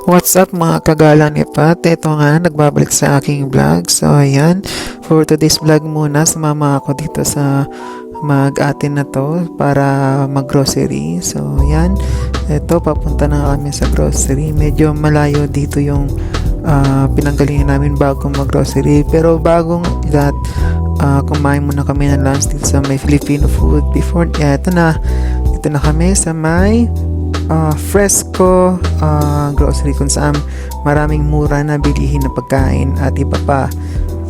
What's up mga kagala ni Pat? Ito nga, nagbabalik sa aking vlog. So ayan, for today's vlog muna, sumama ako dito sa mag-atin na to para mag-grocery. So ayan, ito papunta na kami sa grocery. Medyo malayo dito yung pinanggalingan namin bago mag-grocery. Pero bagong lahat, kumain muna kami ng lunch dito sa may Filipino food. Before, ito na kami sa may Fresco grocery kung saan maraming mura na bilihin na pagkain at iba pa.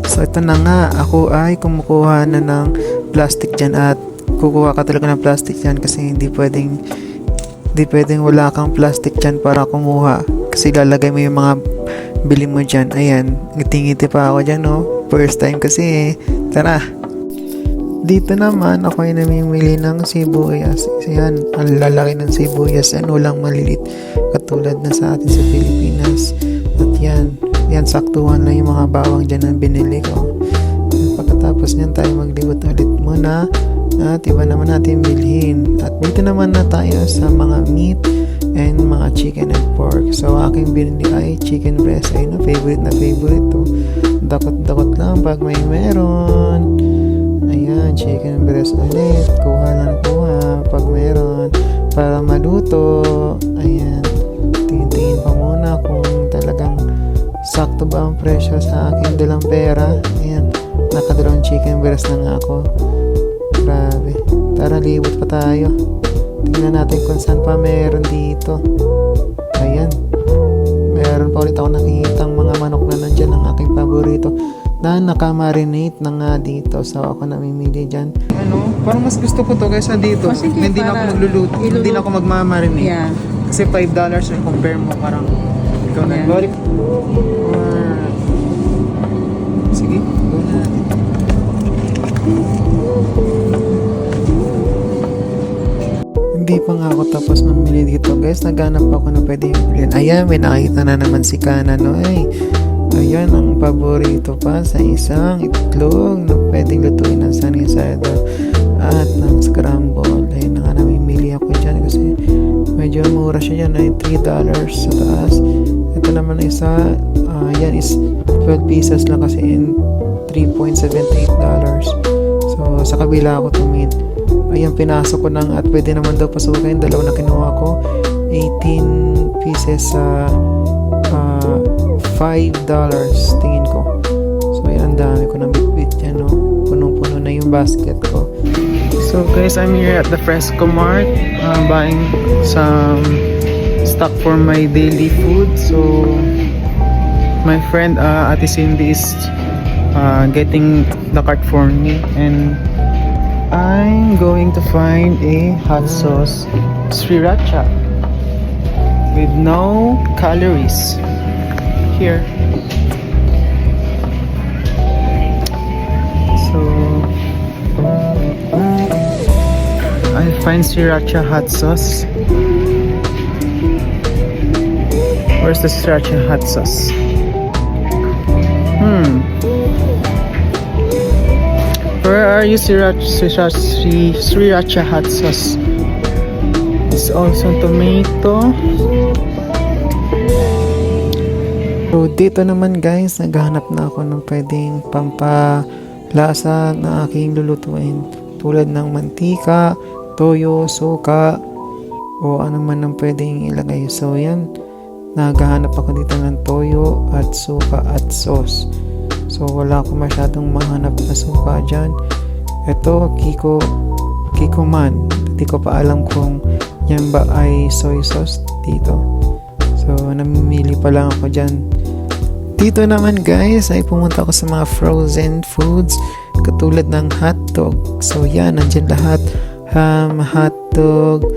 So ito na nga, ako ay kumukuha na ng plastic dyan at kukuha ka talaga ng plastic dyan kasi hindi pwedeng wala kang plastic dyan para kumuha kasi lalagay mo yung mga bili mo dyan. Ayan, ngiti-ngiti pa ako dyan, no? First time kasi tara. Dito naman ako ay namimili ng sibuyas. Yan, ang lalaki ng sibuyas. Walang malilit katulad na sa atin sa Pilipinas. At yan saktuhan na yung mga bawang dyan na binili ko. Pagkatapos nyan tayo maglibot ulit muna at iba naman natin bilhin. At dito naman na tayo sa mga meat and mga chicken and pork. So aking binili ay chicken breast. Ay na favorite to. Dakot lang pag may meron. Ayan, chicken breast ulit. Kuha pag meron para maluto. Ayan, tingin pa muna kung talagang sakto ba ang presyo sa aking dalang pera. Ayan, nakadalawang chicken breast na nga ako. Grabe, tara libot pa tayo. Tingnan natin kung saan pa meron dito. Ayan, meron pa ulit ako nakikitang mga manok na nandyan ang aking paborito na nakamarinate na nga dito. So ako namimili dyan. Parang mas gusto ko to kaysa dito. Hindi na ako magluluto. Hindi na ako magmamarinate. Yeah. Kasi $5 yung compare mo parang ikaw na. Yeah. Sige, go na natin. Hindi pa nga ako tapos mamili dito guys. Naghanap ako na pwede yung bilhin. Ayan, may nakita na naman si Kana, no? Ayan, ang paborito pa sa isang itlog na pwedeng lutuin ng sunny side up at ng scramble. Ayun na nga, namimili ako dyan kasi medyo mura siya dyan ay $3 sa taas. Ito naman isa, yan is 12 pieces lang kasi in $3.78. So sa kabila ako tumingin. Ayan, pinasok ko nang at pwede naman daw pasukin. Dalawa na kinuha ko, 18 pieces sa $5 tingin ko. So yan, ang dami ko ng bitbit yan, no? Punong-puno na yung basket ko. So guys, I'm here at the Fresco Mart buying some stock for my daily food. So my friend Ate Cindy is getting the cart for me and I'm going to find a hot sauce sriracha with no calories here. So I'll find sriracha hot sauce. Where's the sriracha hot sauce? Where are you, sriracha hot sauce? It's also tomato. So dito naman guys, naghahanap na ako ng pwedeng pampalasa na aking lulutuin tulad ng mantika, toyo, suka o ano man ang pwedeng ilagay. So yan, naghahanap ako dito ng toyo at suka at sauce. So wala ako masyadong mahanap na suka dyan. Ito, Kiko Man. Hindi ko pa alam kung yan ba ay soy sauce dito. So namimili pa lang ako dyan. Dito naman guys ay pumunta ako sa mga frozen foods katulad ng hotdog. So yan, nandyan lahat. Ham, hotdog,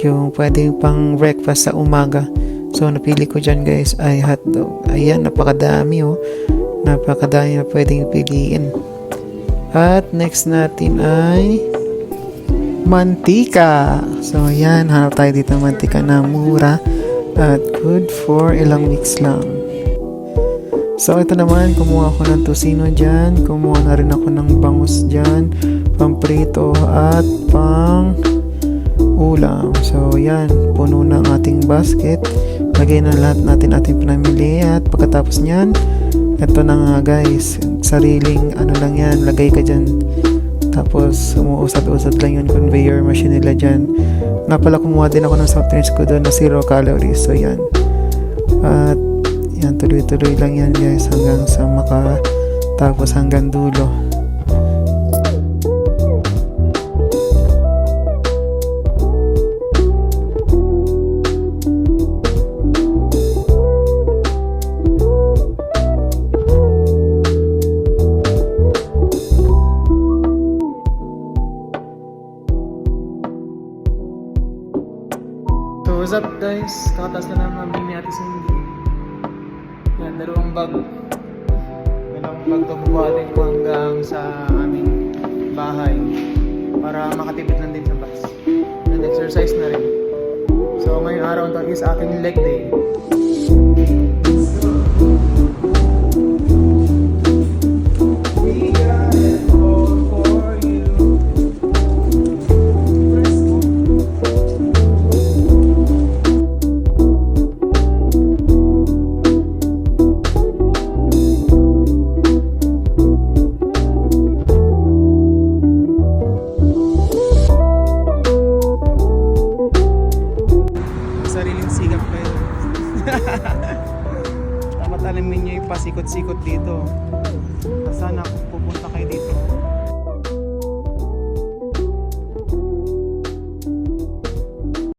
yung pwedeng pang breakfast sa umaga. So napili ko dyan guys ay hotdog. Ayan, napakadami napakadami na pwedeng piliin. At next natin ay mantika. So yan, hanap tayo dito ng mantika na mura at good for ilang weeks lang. So ito naman, kumuha ako ng tocino dyan, kumuha na rin ako ng bangus dyan, pamprito at pang ulam. So yan, puno na ang ating basket. lagay na lahat natin ating pinamili at pagkatapos nyan, eto na nga guys, sariling ano lang yan, lagay ka dyan. Tapos umuusad-usad lang yung conveyor machine nila dyan. Nga pala, kumuha din ako ng soft drinks ko doon na 0 calories. So yan. At yan, tuloy-tuloy lang yan guys hanggang sa makatapos hanggang dulo. So what's up guys? Kakatas na naman ang bini Ate Cindy. Yan, dalawang bag to bubuhatin ko hanggang sa aming bahay para makatipid lang din sa bus and exercise na rin. So ngayong araw to is aking leg day. Sariling sigap kayo. Dapat alamin nyo yung pasikot-sikot dito. Sana pupunta kayo dito.